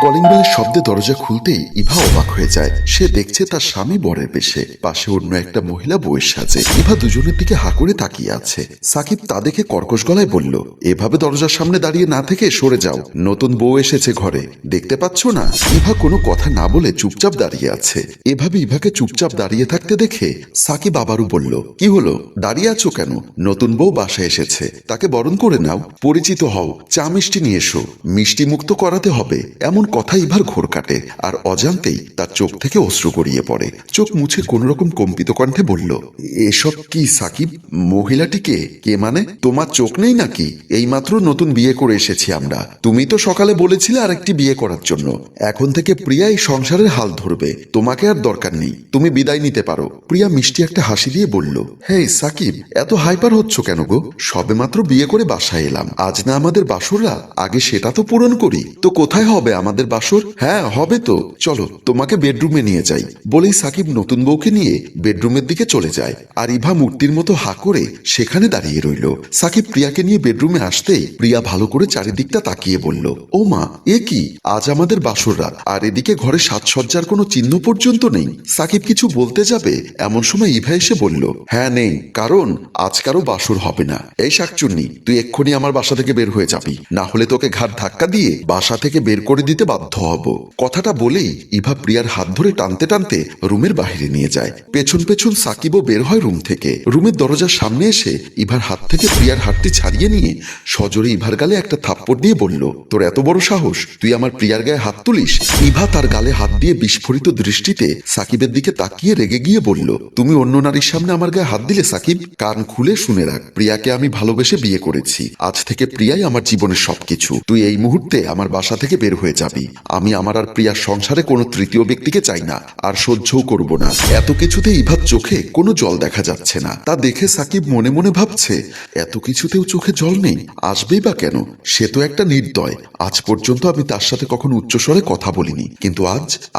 Calling বেলের শব্দে দরজা খুলতেই ইভা অবাক হয়ে যায়। সে দেখছে তার স্বামী বরের বেশে, পাশে অন্য একটা মহিলা বউয়ের সাজে। ইভা দুজনের দিকে হা করে তাকিয়ে আছে। সাকিব তা দেখে কর্কশ গলায় বলল, এভাবে দরজার সামনে দাঁড়িয়ে না থেকে সরে যাও, নতুন বউ এসেছে ঘরে, দেখতে পাচ্ছ না? ইভা কোনো কথা না বলে চুপচাপ দাঁড়িয়ে আছে। এভাবে ইভাকে চুপচাপ দাঁড়িয়ে থাকতে দেখে সাকিব আবারও বলল, কি হলো, দাঁড়িয়ে আছো কেন? নতুন বউ বাসায় এসেছে, তাকে বরণ করে নাও, পরিচিত হও, চা মিষ্টি নিয়ে এসো, মিষ্টি মুক্ত করাতে হবে। এমন কথা ইভার ঘোর কাটে, আর অজান্তেই তার চোখ থেকে অশ্রু গড়িয়ে পড়ে। চোখ মুছে কোন রকম কম্পিত কণ্ঠে বলল, এসব কি সাকিব? মহিলাটিকে কে? মানে তোমার চোখ নেই নাকি? এইমাত্র নতুন বিয়ে করে এসেছি আমরা। তুমি তো সকালে বলেছিলে আরেকটি বিয়ে করার জন্য। এখন থেকে প্রিয়া এই সংসারের হাল ধরবে, তোমাকে আর দরকার নেই, তুমি বিদায় নিতে পারো। প্রিয়া মিষ্টি একটা হাসি দিয়ে বলল, হেই সাকিব, এত হাইপার হচ্ছ কেন গো? সবেমাত্র বিয়ে করে বাসায় এলাম, আজ না আমাদের বাসররা, আগে সেটা তো পূরণ করি। তো কোথায় হবে আমাদের বাসর? হ্যাঁ হবে তো, চলো তোমাকে বেডরুমে নিয়ে যাই। বলেই সাকিব নতুন বউকে নিয়ে বেডরুমের দিকে চলে যায়। আর ইভা মূর্তির মতো হা করে সেখানে দাঁড়িয়ে রইল। সাকিব প্রিয়াকে নিয়ে বেডরুমে আসতেই প্রিয়া ভালো করে চারিদিকটা তাকিয়ে বলল, ও মা, এ কি, আজ আমাদের বাসর রাত, আর এদিকে ঘরে সাজসজ্জার কোনো চিহ্ন পর্যন্ত নেই। সাকিব কিছু বলতে যাবে এমন সময় ইভা এসে বলল, হ্যাঁ নেই, কারণ আজ কারো বাসর হবে না। এই শাকচুন্নি, তুই এক্ষুনি আমার বাসা থেকে বের হয়ে যাবি, না হলে তোকে ঘাট ধাক্কা দিয়ে বাসা থেকে বের করে দিতে বাধ্য হব। কথাটা বলেই ইভা প্রিয়ার হাত ধরে টানতে টানতে রুমের বাইরে নিয়ে যায়। পেছন পেছন সাকিবও বের হয় রুম থেকে। রুমের দরজার সামনে এসে ইভার হাত থেকে প্রিয়ার হাতটি ছাড়িয়ে নিয়ে সজোরে ইভার গালে একটা থাপ্পড় দিয়ে বলল, তোর এত বড় সাহস, তুই আমার প্রিয়ার গায়ে হাত তুলিস? ইভা তার গালে হাত দিয়ে বিস্ফোরিত দৃষ্টিতে সাকিবের দিকে তাকিয়ে রেগে গিয়ে বলল, তুমি অন্য নারীর সামনে আমার গায়ে হাত দিলে সাকিব? কান খুলে শুনে রাখ, প্রিয়াকে আমি ভালোবেসে বিয়ে করেছি। আজ থেকে প্রিয়াই আমার জীবনের সবকিছু। তুই এই মুহূর্তে আমার বাসা থেকে বের হয়ে যাবি। আমি আমার আর প্রিয়ার সংসারে কোনো তৃতীয় ব্যক্তিকে চাই না, আর সহ্যও করব না। এত কিছুতে ইভার চোখে কোনো জল দেখা যাচ্ছে না। তা দেখে সাকিব মনে মনে ভাবছে, এত কিছুতেও চোখে জল নেই, আসবেই বা কেন? সে তো একটা নির্দয়। আজ পর্যন্ত আমি তার সাথে কখনো উচ্চস্বরে কথা বলিনি, কিন্তু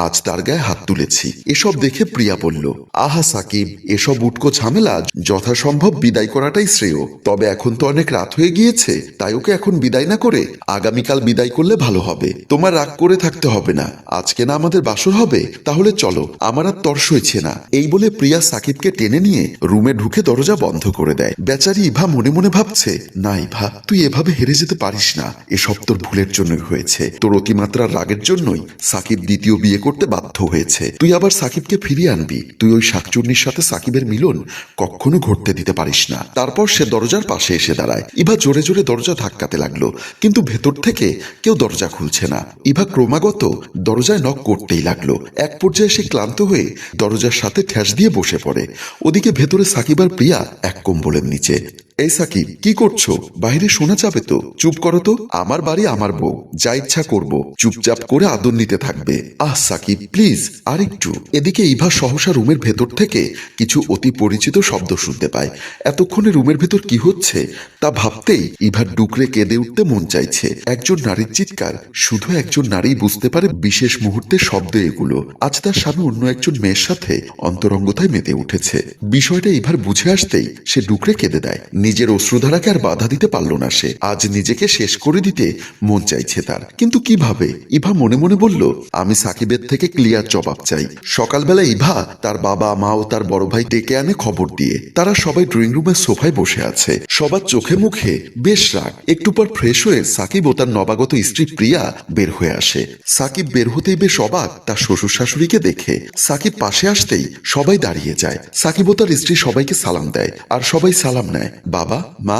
আজ তার গায়ে হাত তুলেছি। এসব দেখে প্রিয়া বলল, আহা সাকিব, এসব উটকো ঝামেলা যথাসম্ভব বিদায় করাটাই শ্রেয়। তবে এখন তো অনেক রাত হয়ে গিয়েছে, তাই ওকে এখন বিদায় না করে আগামীকাল বিদায় করলে ভালো হবে। তোমার রাগ করে থাকতে হবে না, আজকে না আমাদের বাসর হবে, তাহলে চলো, আমার আর তর্স হয়েছে না। এই বলে প্রিয়া সাকিবকে টেনে নিয়ে রুমে ঢুকে দরজা বন্ধ করে দেয়। বেচারি ইভা মনে মনে ভাবছে, না ইভা, তুই এভাবে হেরে যেতে পারিস না। এসব তোর ভুলের জন্যই হয়েছে, তোর অতিমাত্রার রাগের জন্যই সাকিব দ্বিতীয় বিয়ে করতে বাধ্য হয়েছে। তুই আবার সাকিবকে ফিরিয়ে আনবি। তুই ওই শাকচুন্নির সাথে সাকিবের মিলন কখনো ঘটতে দিতে পারিস না। তারপর সে দরজার পাশে এসে দাঁড়ায়। ইভা জোরে জোরে দরজা ধাক্কাতে লাগলো, কিন্তু ভেতর থেকে কেউ দরজা খুলছে না। ইভা ক্রমাগত দরজায় নক করতেই লাগলো। এক পর্যায়ে সে ক্লান্ত হয়ে দরজার সাথে ঠ্যাস দিয়ে বসে পড়ে। ওদিকে ভেতরে সাকিব আর প্রিয়া এক কম্বলের নিচে। এই সাকিব, কি করছো? বাইরে শোনা যাবে তো, চুপ করো তো। আমার বাড়ি, আমার বউ, যা ইচ্ছা করব, চুপচাপ করে আদর নিতে থাকবে। আহ সাকিব, প্লিজ আর একটু। এদিকে ইভা সহসা রুমের ভেতর থেকে কিছু অতি পরিচিত শব্দ শুনতে পায়। এতক্ষণে রুমের ভেতর কি হচ্ছে তা ভাবতেই ইভার ডুকরে কেঁদে উঠতে মন চাইছে। একজন নারীর চিৎকার শুধু একজন নারী বুঝতে পারে বিশেষ মুহূর্তের শব্দ এগুলো। আজ তার স্বামী অন্য একজন মেয়ের সাথে অন্তরঙ্গতায় মেতে উঠেছে। বিষয়টা ইভার বুঝে আসতেই সে ডুকরে কেঁদে দেয়। নিজের অশ্রুধারাকে আর বাধা দিতে পারল না সে। আজ নিজেকে শেষ করে দিতে মন চাইছে তার, কিন্তু কিভাবে? ইভা মনে মনে বলল, আমি সাকিবের থেকে ক্লিয়ার জবাব চাই। সকালবেলা ইভা তার বাবা মা ও তার বড় ভাই ডেকে আনে খবর দিয়ে। তারা সবাই ড্রয়িং রুমের সোফায় বসে আছে। সবার চোখে মুখে বেশ রাগ। একটু পর ফ্রেশ হয়ে সাকিব ও তার নবাগত স্ত্রী প্রিয়া বের হয়ে আসে। সাকিব বের হতেই বেশ অবাক তার শ্বশুর শাশুড়িকে দেখে। সাকিব পাশে আসতেই সবাই দাঁড়িয়ে যায়। সাকিব ও তার স্ত্রী সবাইকে সালাম দেয়, আর সবাই সালাম নেয়। বাবা মা,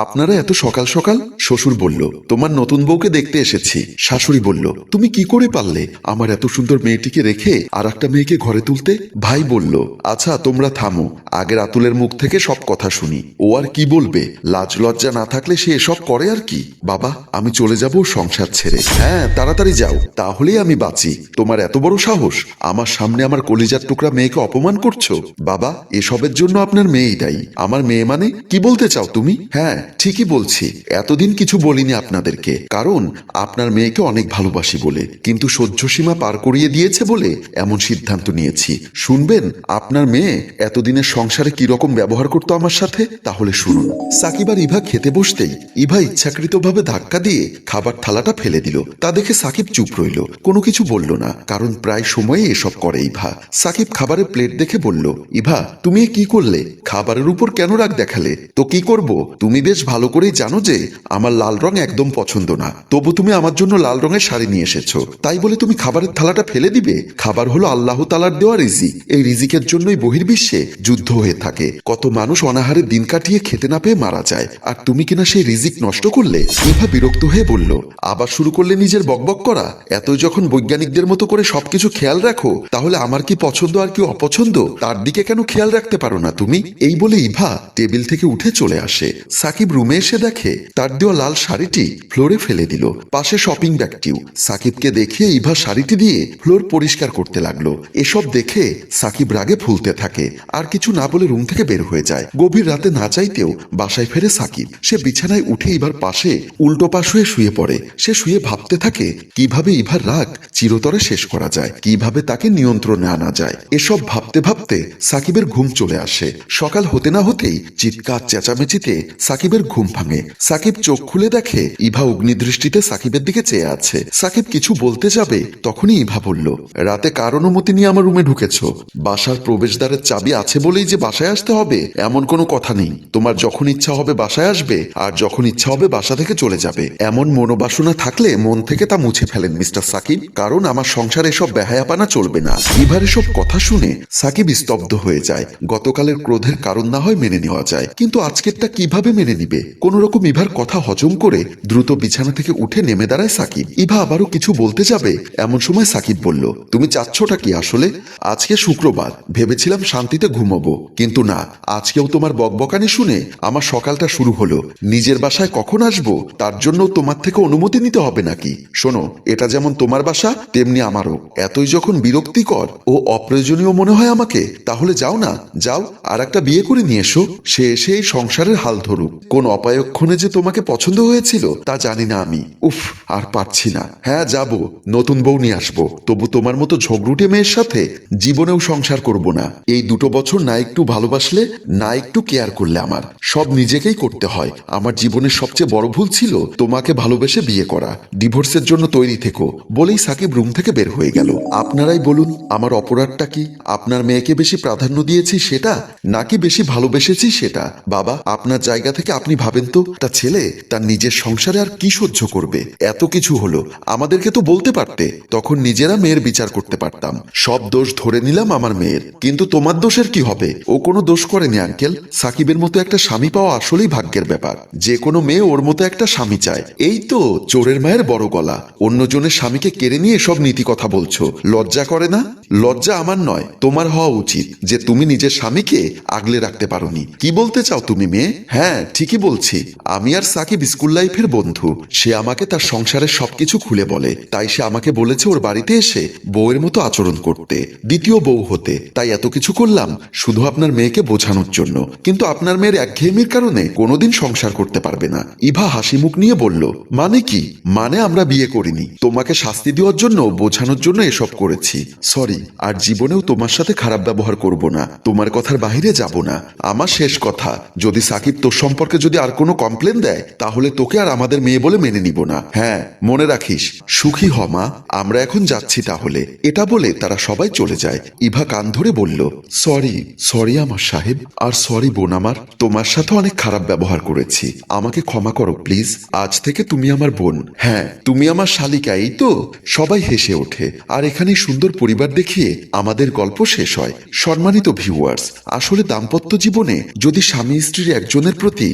আপনারা এত সকাল সকাল? শ্বশুর বলল, তোমার নতুন বউকে দেখতে এসেছি। শাশুড়ি বলল, তুমি কি করে পারলে আমার এত সুন্দর মেয়েটিকে রেখে আর একটা মেয়েকে ঘরে তুলতে? ভাই বলল, আচ্ছা তোমরা থামো, আগের আতুলের মুখ থেকে সব কথা শুনি। ও আর কি বলবে? লাজ লজ্জা না থাকলে সে এসব করে আর কি। বাবা, আমি চলে যাব সংসার ছেড়ে। হ্যাঁ তাড়াতাড়ি যাও, তাহলেই আমি বাঁচি। তোমার এত বড় সাহস, আমার সামনে আমার কলিজার টুকরা মেয়েকে অপমান করছো? বাবা, এসবের জন্য আপনার মেয়েই দায়ী। আমার মেয়ে মানে কি বলতে চাও তুমি? হ্যাঁ, ঠিকই বলছি। এতদিন কিছু বলিনি আপনাদেরকে, কারণ আপনার মেয়েকে অনেক ভালোবাসি বলে, কিন্তু সহ্য সীমা পার করিয়ে দিয়েছে বলে এমন সিদ্ধান্ত নিয়েছি। শুনবেন আপনার মেয়ে এতদিনের সংসারে কিরকম ব্যবহার করতো আমার সাথে? তাহলে শুনুন। সাকিব আর ইভা খেতে বসতেই ইভা ইচ্ছাকৃতভাবে ধাক্কা দিয়ে খাবার থালাটা ফেলে দিল। তা দেখে সাকিব চুপ রইল, কোনো কিছু বলল না, কারণ প্রায় সময়ে এসব করে ইভা। সাকিব খাবারের প্লেট দেখে বলল, ইভা তুমি কি করলে? খাবারের উপর কেন রাগ দেখালে? তো কি করব, তুমি বেশ ভালো করেই জানো যে আমার লাল রং একদম পছন্দ না, তবু তুমি আমার জন্য লাল রঙের শাড়ি নিয়ে এসেছো, তাই বলে তুমি খাবারের থালাটা ফেলে দিবে? খাবার হলো আল্লাহ তাআলার দেওয়া রিজিক, এই রিজিকের জন্যই বহির্বিশ্বে যুদ্ধ হয়ে থাকে, কত মানুষ অনাহারে দিন কাটিয়ে খেতে না পেয়ে মারা যায়, আর তুমি কিনা সেই রিজিক নষ্ট করলে। ইভা বিরক্ত হয়ে বলল, আবার শুরু করলে নিজের বকবক করা? এতই যখন বৈজ্ঞানিকদের মতো করে সবকিছু খেয়াল রাখো, তাহলে আমার কি পছন্দ আর কি অপছন্দ তার দিকে কেন খেয়াল রাখতে পারো না তুমি? এই বলে ইভা টেবিল থেকে উঠে চলে আসে। সাকিব রুমে এসে দেখে তার দেওয়া লাল শাড়িটি ফ্লোরে ফেলে দিল, পাশে শপিং ব্যাগটিও। সাকিবকে দেখে ইভা শাড়িটি দিয়ে ফ্লোর পরিষ্কার করতে লাগলো। এসব দেখে সাকিব রাগে ফুলতে থাকে, আর কিছু না বলে রুম থেকে বের হয়ে যায়। গভীর রাতে না চাইতেও বাসায় ফেরে সাকিব। সে বিছানায় উঠে ইভার পাশে উল্টো পাশ হয়ে শুয়ে পড়ে। সে শুয়ে ভাবতে থাকে কিভাবে ইভার রাগ চিরতরে শেষ করা যায়, কিভাবে তাকে নিয়ন্ত্রণে আনা যায়। এসব ভাবতে ভাবতে সাকিবের ঘুম চলে আসে। সকাল হতে না হতেই চিৎকার চেঁচামেচিতে সাকিবের ঘুম ভাঙে। সাকিব চোখ খুলে দেখে ইভা অগ্নিদৃষ্টিতে সাকিবের দিকে চেয়ে আছে। সাকিব কিছু বলতে যাবে, তখনই ইভা বলল, রাতে কার অনুমতি নিয়ে আমার রুমে ঢুকেছো? বাসার প্রবেশদ্বারের চাবি আছে বলেই যে বাসায় আসতে হবে এমন কোনো কথা নেই। তোমার যখন ইচ্ছা হবে বাসায় আসবে, আর যখন ইচ্ছা হবে বাসা থেকে চলে যাবে। এমন মনোবাসনা থাকলে মন থেকে তা মুছে ফেলেন মিস্টার সাকিব, কারণ আমার সংসারে এসব বেহায়াপানা চলবে না। ইভার এসব কথা শুনে সাকিব স্তব্ধ হয়ে যায়। গতকালের ক্রোধের কারণ না হয় মেনে নেওয়া যায়, কিন্তু আজকেরটা কিভাবে মেনে নিবে? কোন রকম ইভার কথা হজম করে দ্রুত বিছানা থেকে উঠে নেমে দাঁড়ায় সাকিব। ইভা আবারও কিছু বলতে যাবে, এমন সময় সাকিব বলল, তুমি চাচ্ছটা কি আসলে? আজকে শুক্রবার, ভেবেছিলাম শান্তিতে ঘুমাবো, কিন্তু না, আজকেও তোমার বকবকানি শুনে আমার সকালটা শুরু হলো। নিজের বাসায় কখন আসবো তার জন্য তোমার থেকে অনুমতি নিতে হবে নাকি? শোনো, এটা যেমন তোমার বাসা তেমনি আমারও। এতই যখন বিরক্তিকর ও অপ্রয়োজনীয় মনে হয় আমাকে, তাহলে যাও না, যাও আর একটা বিয়ে করে নিয়ে এসো। সে এসে এই সংসারের হাল ধরুক। কোন অপায়ক্ষণে যে তোমাকে পছন্দ হয়েছিল তা জানি না আমি। উফ, আর পারছি না। হ্যাঁ যাব, নতুন বউ নিয়ে আসবো, তবু তোমার মতো ঝগড়ুটে মেয়ের সাথে জীবনেও সংসার করব না। এই 2 বছর না একটু ভালোবাসলে, না একটু কেয়ার করলে, আমার সব নিজেকেই করতে হয়। আমার জীবনের সবচেয়ে বড় ভুল ছিল তোমাকে ভালোবেসে বিয়ে করা। ডিভোর্সের জন্য তৈরি থেকো, বলেই সাকিব রুম থেকে বের হয়ে গেল। আপনারাই বলুন আমার অপরাধটা কি? আপনার মেয়েকে বেশি প্রাধান্য দিয়েছি সেটা, নাকি বেশি ভালোবেসেছি সেটা? বাবা, আপনার জায়গা থেকে আপনি ভাবেন তো, তা ছেলে তার নিজের সংসারে আর কি সহ্য করবে? এত কিছু হলো, আমাদেরকে তো বলতে পারতে, তখন নিজেরা মেয়ের বিচার করতে পারতাম। সব দোষ ধরে নিলাম আমার মেয়ের, কিন্তু তোমার দোষের কি হবে? ও কোনো দোষ করেনি আঙ্কেল। সাকিবের মতো একটা স্বামী পাওয়া আসলেই ভাগ্যের ব্যাপার। যে কোনো মেয়ে ওর মতো একটা স্বামী চায়। এই তো চোরের মায়ের বড় গলা, অন্যজনের স্বামীকে কেড়ে নিয়ে সব নীতি কথা বলছো, লজ্জা করে না? লজ্জা আমার নয়, তোমার হওয়া উচিত যে তুমি নিজের স্বামীকে আগলে রাখতে পারোনি। কি বলতে চাও তুমি মেয়ে? হ্যাঁ ঠিকই বলছি, আমি আর সাকিব স্কুল লাইফের বন্ধু। সে আমাকে তার সংসারের সবকিছু খুলে বলে, তাই সে আমাকে বলেছে ওর বাড়িতে এসে বউয়ের মতো আচরণ করতে, দ্বিতীয় বউ হতে। তাই এত কিছু করলাম শুধু আপনার মেয়েকে বোঝানোর জন্য, কিন্তু আপনার মেয়ের একঘেয়েমির কারণে কোনোদিন সংসার করতে পারবে না। ইভা হাসি মুখ নিয়ে বলল, মানে কি? মানে আমরা বিয়ে করিনি, তোমাকে শাস্তি দেওয়ার জন্য, বোঝানোর জন্য এসব করেছি। সরি, আর জীবনেও তোমার সাথে খারাপ ব্যবহার করব না, তোমার কথার বাহিরে যাব না। আমার শেষ কথা, যদি সাকিব তোর সম্পর্কে যদি আর কোনো কমপ্লেন দেয়, তাহলে তোকে আর আমাদের মেয়ে বলে মেনে নিব না। হ্যাঁ মনে রাখিস। সুখী হ মা, আমরা এখন যাচ্ছি তাহলে। এটা বলে তারা সবাই চলে যায়। ইভা কান ধরে বলল, সরি সরি আমার সাহেব, আর সরি বোন আমার, তোমার সাথে অনেক খারাপ ব্যবহার করেছি, আমাকে ক্ষমা করো প্লিজ। আজ থেকে তুমি আমার বোন। হ্যাঁ তুমি আমার শালিকা, এই তো। সবাই হেসে ওঠে, আর এখানে সুন্দর পরিবার দেখিয়ে আমাদের গল্প শেষ হয়। সম্মানিত ভিউয়ার্স, আসলে দাম্পত্য জীবনে যদি স্বামী স্ত্রীর একজনের প্রতি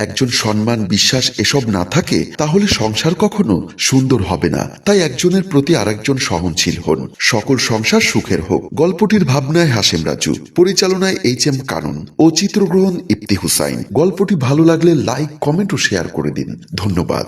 একজন সম্মান, বিশ্বাস এসব না থাকে, তাহলে সংসার কখনো সুন্দর হবে না। তাই একজনের প্রতি আরেকজন সহনশীল হন, সকল সংসার সুখের হোক। গল্পটির ভাবনায় হাসেম রাজু, পরিচালনায় HM কানন ও চিত্রগ্রহণ ইপ্তি হুসাইন। গল্পটি ভালো লাগলে লাইক, কমেন্ট ও শেয়ার করে দিন। ধন্যবাদ।